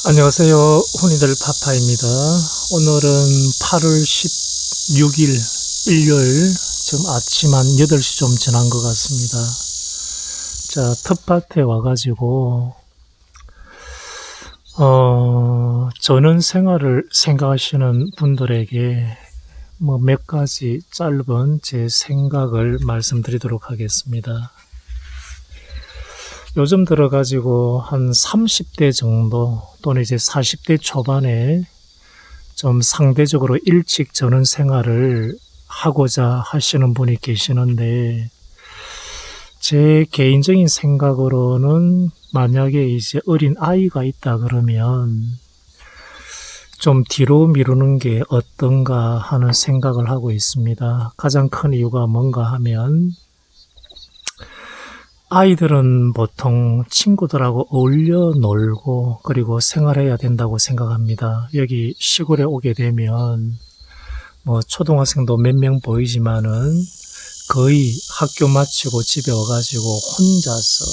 안녕하세요. 훈이들 파파입니다. 오늘은 8월 16일 일요일, 지금 아침 한 8시 좀 지난 것 같습니다. 자, 텃밭에 와가지고 전원 생활을 생각하시는 분들에게 뭐 몇 가지 짧은 제 생각을 말씀드리도록 하겠습니다. 요즘 들어가지고 한 30대 정도 또는 이제 40대 초반에 좀 상대적으로 일찍 전원 생활을 하고자 하시는 분이 계시는데, 제 개인적인 생각으로는 만약에 이제 어린 아이가 있다 그러면 좀 뒤로 미루는 게 어떤가 하는 생각을 하고 있습니다. 가장 큰 이유가 뭔가 하면, 아이들은 보통 친구들하고 어울려 놀고 그리고 생활해야 된다고 생각합니다. 여기 시골에 오게 되면 뭐 초등학생도 몇 명 보이지만은 거의 학교 마치고 집에 와가지고 혼자서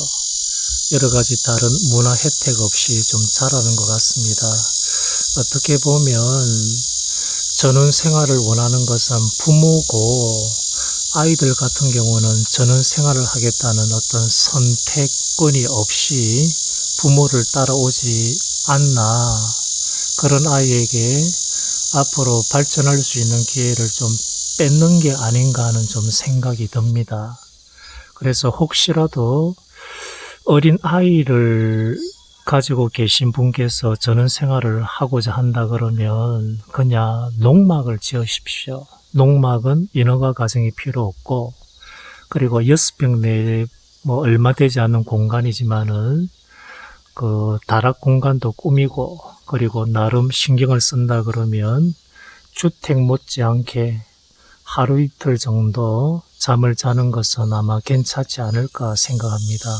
여러 가지 다른 문화 혜택 없이 좀 자라는 것 같습니다. 어떻게 보면 전원 생활을 원하는 것은 부모고, 아이들 같은 경우는 전원 생활을 하겠다는 어떤 선택권이 없이 부모를 따라오지 않나, 그런 아이에게 앞으로 발전할 수 있는 기회를 좀 뺏는 게 아닌가 하는 좀 생각이 듭니다. 그래서 혹시라도 어린 아이를 가지고 계신 분께서 전원 생활을 하고자 한다 그러면 그냥 농막을 지으십시오. 농막은 인허가 과정이 필요 없고, 그리고 6평 내에 뭐 얼마 되지 않는 공간이지만은 그 다락 공간도 꾸미고, 그리고 나름 신경을 쓴다 그러면 주택 못지않게 하루 이틀 정도 잠을 자는 것은 아마 괜찮지 않을까 생각합니다.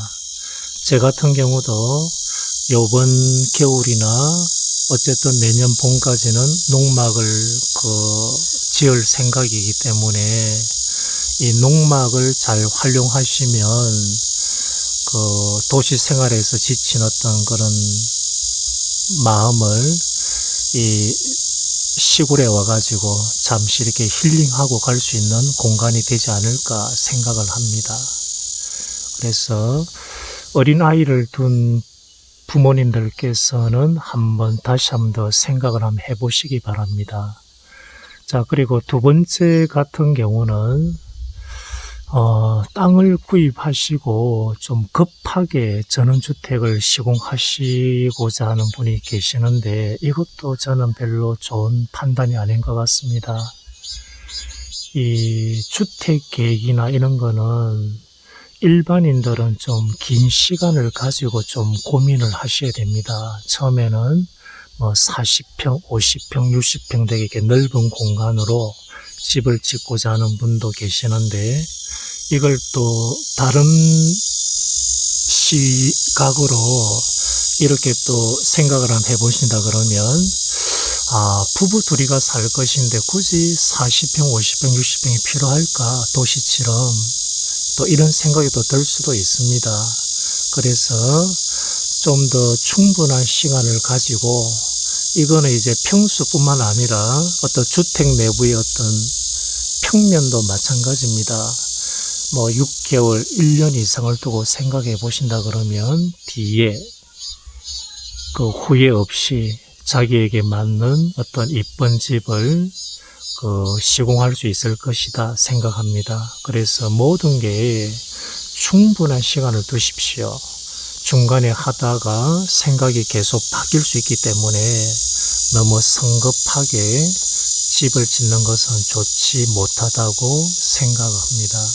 제 같은 경우도 요번 겨울이나 어쨌든 내년 봄까지는 농막을 지을 생각이기 때문에 이 농막을 잘 활용하시면 도시 생활에서 지친 어떤 그런 마음을 이 시골에 와가지고 잠시 이렇게 힐링하고 갈 수 있는 공간이 되지 않을까 생각을 합니다. 그래서 어린아이를 둔 부모님들께서는 다시 한번 더 생각을 한번 해보시기 바랍니다. 자, 그리고 두 번째 같은 경우는 땅을 구입하시고 좀 급하게 전원주택을 시공하시고자 하는 분이 계시는데, 이것도 저는 별로 좋은 판단이 아닌 것 같습니다. 이 주택 계획이나 이런 거는 일반인들은 좀 긴 시간을 가지고 좀 고민을 하셔야 됩니다. 처음에는 뭐 40평, 50평, 60평 되게 이렇게 넓은 공간으로 집을 짓고자 하는 분도 계시는데, 이걸 또 다른 시각으로 이렇게 또 생각을 한번 해보신다 그러면, 부부 둘이가 살 것인데 굳이 40평, 50평, 60평이 필요할까? 도시처럼. 또 이런 생각이 또 들 수도 있습니다. 그래서 좀 더 충분한 시간을 가지고, 이거는 이제 평수뿐만 아니라 어떤 주택 내부의 어떤 평면도 마찬가지입니다. 뭐 6개월, 1년 이상을 두고 생각해 보신다 그러면 뒤에 그 후회 없이 자기에게 맞는 어떤 이쁜 집을 시공할 수 있을 것이다 생각합니다. 그래서 모든 게 충분한 시간을 두십시오. 중간에 하다가 생각이 계속 바뀔 수 있기 때문에 너무 성급하게 집을 짓는 것은 좋지 못하다고 생각합니다.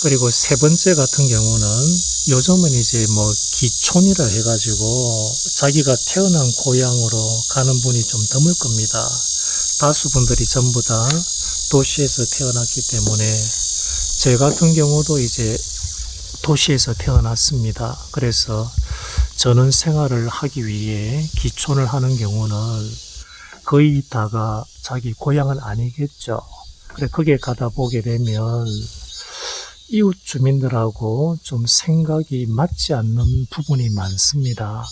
그리고 세 번째 같은 경우는 요즘은 이제 뭐 기촌이라 해가지고 자기가 태어난 고향으로 가는 분이 좀 드물 겁니다. 다수 분들이 전부 다 도시에서 태어났기 때문에, 제 같은 경우도 이제 도시에서 태어났습니다. 그래서 전원 생활을 하기 위해 기촌을 하는 경우는 거의 다가 자기 고향은 아니겠죠. 그래, 거기에 가다 보게 되면 이웃 주민들하고 좀 생각이 맞지 않는 부분이 많습니다.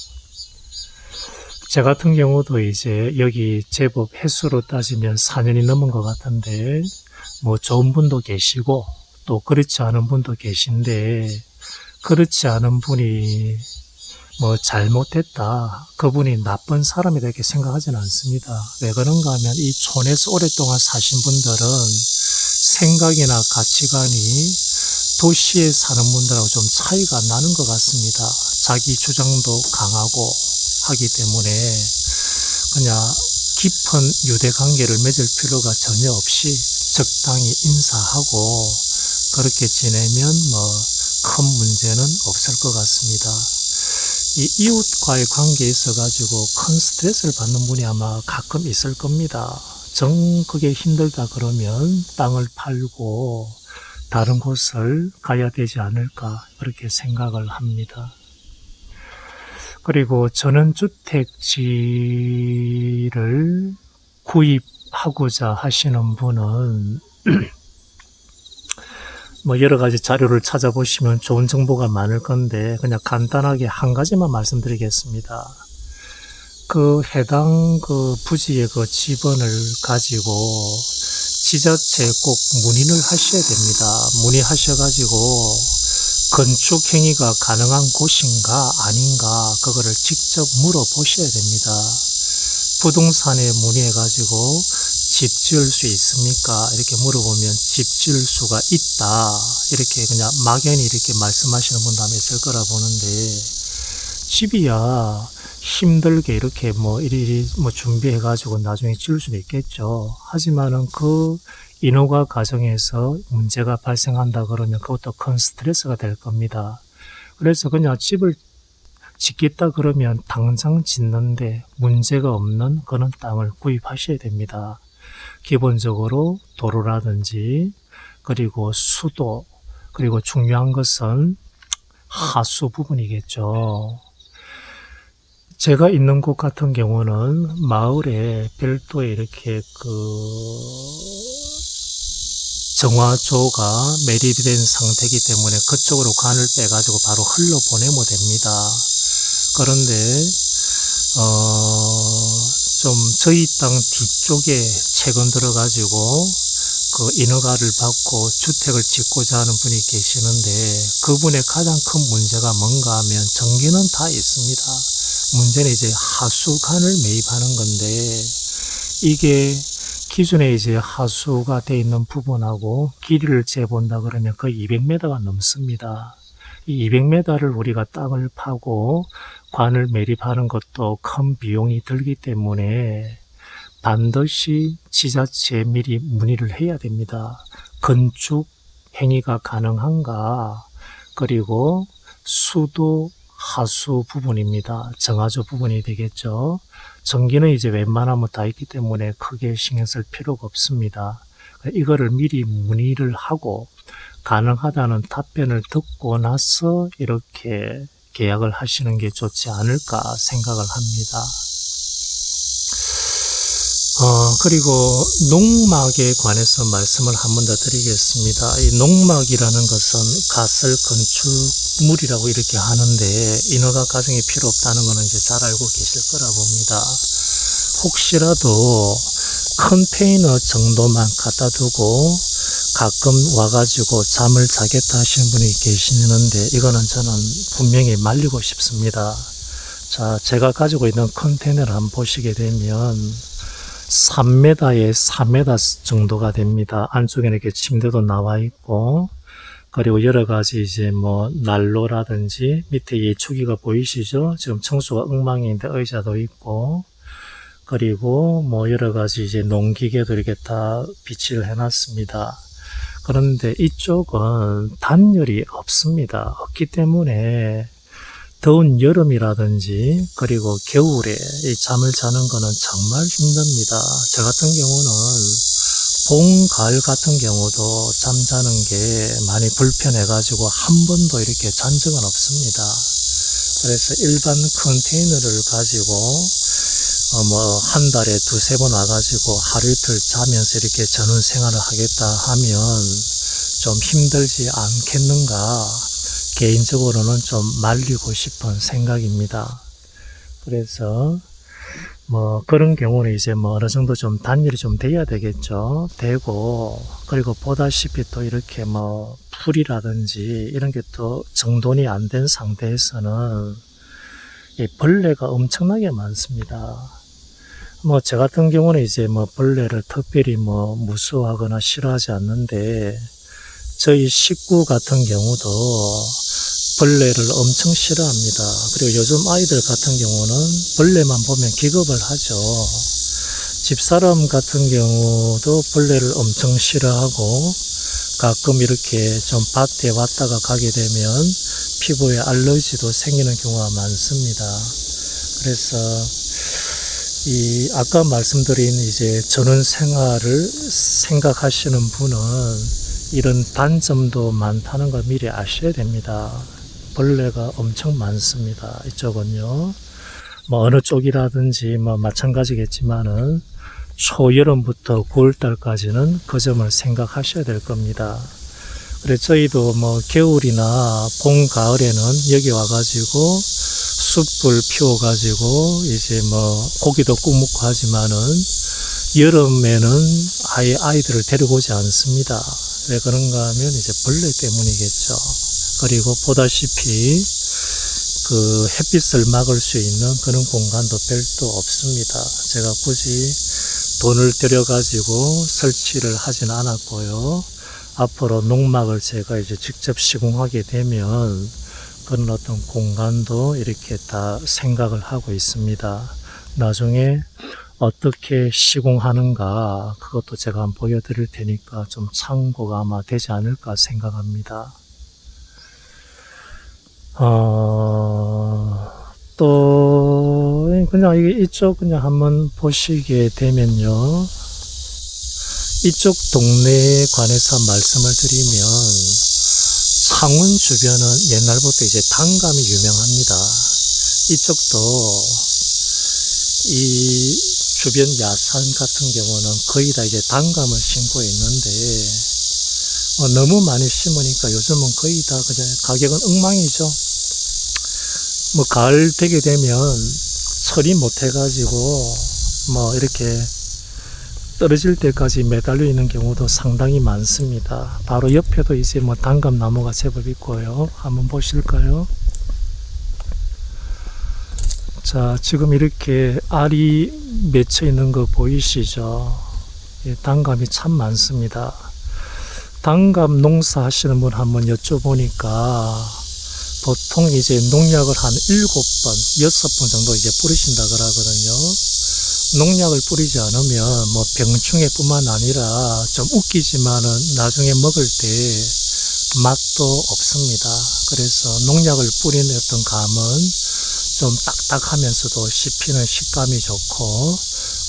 제 같은 경우도 이제 여기 제법 횟수로 따지면 4년이 넘은 것 같은데, 뭐 좋은 분도 계시고, 또 그렇지 않은 분도 계신데, 그렇지 않은 분이 뭐 잘못됐다, 그분이 나쁜 사람이다 이렇게 생각하지는 않습니다. 왜 그런가 하면 이 촌에서 오랫동안 사신 분들은 생각이나 가치관이 도시에 사는 분들하고 좀 차이가 나는 것 같습니다. 자기 주장도 강하고 하기 때문에 그냥 깊은 유대관계를 맺을 필요가 전혀 없이 적당히 인사하고 그렇게 지내면 뭐 큰 문제는 없을 것 같습니다. 이 이웃과의 관계에 있어가지고 큰 스트레스를 받는 분이 아마 가끔 있을 겁니다. 정 그게 힘들다 그러면 땅을 팔고 다른 곳을 가야 되지 않을까 그렇게 생각을 합니다. 그리고 전원주택지를 구입하고자 하시는 분은 뭐 여러 가지 자료를 찾아보시면 좋은 정보가 많을 건데 그냥 간단하게 한 가지만 말씀드리겠습니다. 그 해당 그 부지의 그 지번을 가지고 지자체에 꼭 문의를 하셔야 됩니다. 문의하셔가지고 건축 행위가 가능한 곳인가 아닌가 그거를 직접 물어보셔야 됩니다. 부동산에 문의해가지고 집 지을 수 있습니까? 이렇게 물어보면 집 지을 수가 있다. 이렇게 그냥 막연히 이렇게 말씀하시는 분도 아마 있을 거라 보는데 집이야 힘들게 이렇게 뭐 이리 뭐 준비해가지고 나중에 지을 수는 있겠죠. 하지만은 그 인허가 과정에서 문제가 발생한다 그러면 그것도 큰 스트레스가 될 겁니다. 그래서 그냥 집을 짓겠다 그러면 당장 짓는데 문제가 없는 그런 땅을 구입하셔야 됩니다. 기본적으로 도로라든지 그리고 수도 그리고 중요한 것은 하수 부분이겠죠. 제가 있는 곳 같은 경우는 마을에 별도의 이렇게 정화조가 매립이 된 상태이기 때문에 그쪽으로 관을 빼가지고 바로 흘러보내면 됩니다. 그런데 좀 저희 땅 뒤쪽에 최근 들어가지고 그 인허가를 받고 주택을 짓고자 하는 분이 계시는데 그분의 가장 큰 문제가 뭔가 하면 전기는 다 있습니다. 문제는 이제 하수관을 매입하는 건데 이게 기존에 이제 하수가 돼 있는 부분하고 길이를 재본다 그러면 거의 200m가 넘습니다. 이 200m를 우리가 땅을 파고 관을 매립하는 것도 큰 비용이 들기 때문에 반드시 지자체에 미리 문의를 해야 됩니다. 건축 행위가 가능한가? 그리고 수도 하수 부분입니다. 정화조 부분이 되겠죠. 전기는 이제 웬만하면 다 있기 때문에 크게 신경 쓸 필요가 없습니다. 이거를 미리 문의를 하고 가능하다는 답변을 듣고 나서 이렇게 계약을 하시는 게 좋지 않을까 생각을 합니다. 그리고 농막에 관해서 말씀을 한 번 더 드리겠습니다. 이 농막이라는 것은 가설 건축물이라고 이렇게 하는데 인허가 과정이 필요 없다는 것은 이제 잘 알고 계실 거라 봅니다. 혹시라도 컨테이너 정도만 갖다 두고 가끔 와가지고 잠을 자겠다 하시는 분이 계시는데 이거는 저는 분명히 말리고 싶습니다. 자, 제가 가지고 있는 컨테이너를 한번 보시게 되면 3m에 4m 정도가 됩니다. 안쪽에는 이렇게 침대도 나와 있고, 그리고 여러 가지 이제 뭐 난로라든지 밑에 예초기가 보이시죠? 지금 청소가 엉망인데 의자도 있고, 그리고 뭐 여러 가지 이제 농기계도 이렇게 다 비치를 해놨습니다. 그런데 이쪽은 단열이 없습니다. 없기 때문에 더운 여름이라든지 그리고 겨울에 이 잠을 자는 거는 정말 힘듭니다. 저 같은 경우는 봄, 가을 같은 경우도 잠자는 게 많이 불편해가지고 한 번도 이렇게 잔 적은 없습니다. 그래서 일반 컨테이너를 가지고 뭐 한 달에 두세 번 와가지고 하루 이틀 자면서 이렇게 전원 생활을 하겠다 하면 좀 힘들지 않겠는가, 개인적으로는 좀 말리고 싶은 생각입니다. 그래서 뭐 그런 경우는 이제 뭐 어느 정도 좀 단열이 좀 돼야 되겠죠. 되고, 그리고 보다시피 또 이렇게 뭐 풀이라든지 이런 게 또 정돈이 안 된 상태에서는 이 벌레가 엄청나게 많습니다. 뭐 저 같은 경우는 이제 뭐 벌레를 특별히 뭐 무서워하거나 싫어하지 않는데, 저희 식구 같은 경우도 벌레를 엄청 싫어합니다. 그리고 요즘 아이들 같은 경우는 벌레만 보면 기겁을 하죠. 집사람 같은 경우도 벌레를 엄청 싫어하고, 가끔 이렇게 좀 밭에 왔다가 가게 되면 피부에 알러지도 생기는 경우가 많습니다. 그래서 이 아까 말씀드린 이제 전원 생활을 생각하시는 분은 이런 단점도 많다는 걸 미리 아셔야 됩니다. 벌레가 엄청 많습니다. 이쪽은요. 뭐 어느 쪽이라든지 뭐 마찬가지겠지만은 초여름부터 9월달까지는 그 점을 생각하셔야 될 겁니다. 그래서 저희도 뭐 겨울이나 봄, 가을에는 여기 와가지고 숯불 피워가지고 이제 뭐 고기도 구워 먹고 하지만은 여름에는 아예 아이들을 데리고 오지 않습니다. 왜 그런가 하면 이제 벌레 때문이겠죠. 그리고 보다시피 그 햇빛을 막을 수 있는 그런 공간도 별도 없습니다. 제가 굳이 돈을 들여가지고 설치를 하진 않았고요. 앞으로 농막을 제가 이제 직접 시공하게 되면 그런 어떤 공간도 이렇게 다 생각을 하고 있습니다. 나중에 어떻게 시공하는가 그것도 제가 한번 보여드릴 테니까 좀 참고가 아마 되지 않을까 생각합니다. 또 그냥 이쪽 그냥 한번 보시게 되면요, 이쪽 동네에 관해서 말씀을 드리면 창원 주변은 옛날부터 이제 단감이 유명합니다. 이쪽도 이 주변 야산 같은 경우는 거의 다 이제 단감을 심고 있는데, 너무 많이 심으니까 요즘은 거의 다 그냥 가격은 엉망이죠. 뭐 가을 되게 되면 처리 못 해가지고 뭐 이렇게 떨어질 때까지 매달려 있는 경우도 상당히 많습니다. 바로 옆에도 이제 뭐 단감 나무가 제법 있고요. 한번 보실까요? 자, 지금 이렇게 알이 맺혀 있는 거 보이시죠? 단감이 참 많습니다. 단감 농사 하시는 분 한번 여쭤보니까 보통 이제 농약을 한 7번, 6번 정도 이제 뿌리신다 그러거든요. 농약을 뿌리지 않으면 뭐 병충해 뿐만 아니라 좀 웃기지만은 나중에 먹을 때 맛도 없습니다. 그래서 농약을 뿌리는 어떤 감은 좀 딱딱하면서도 씹히는 식감이 좋고,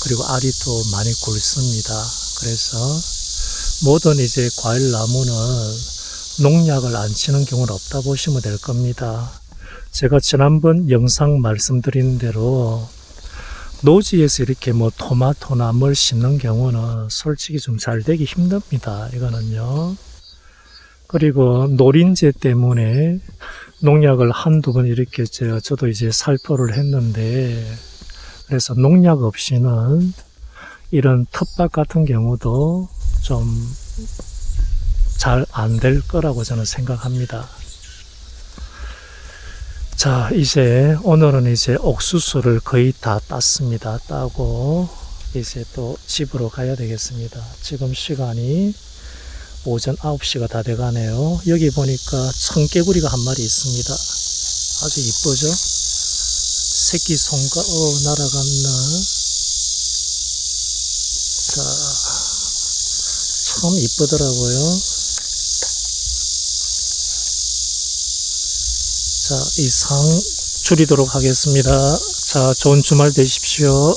그리고 알이 또 많이 굵습니다. 그래서 모든 이제 과일 나무는 농약을 안 치는 경우는 없다 보시면 될 겁니다. 제가 지난번 영상 말씀드린 대로 노지에서 이렇게 뭐 토마토나 뭘 심는 경우는 솔직히 좀 잘 되기 힘듭니다. 이거는요. 그리고 노린재 때문에 농약을 한두 번 이렇게 저도 이제 살포를 했는데, 그래서 농약 없이는 이런 텃밭 같은 경우도 좀 잘 안 될 거라고 저는 생각합니다. 자, 이제 오늘은 이제 옥수수를 거의 다 땄습니다. 따고 이제 또 집으로 가야 되겠습니다. 지금 시간이 오전 9시가 다 돼가네요. 여기 보니까 청개구리가 한 마리 있습니다. 아주 이쁘죠? 새끼 송가 날아갔나? 자, 참 이쁘더라고요. 자, 이상 줄이도록 하겠습니다. 자, 좋은 주말 되십시오.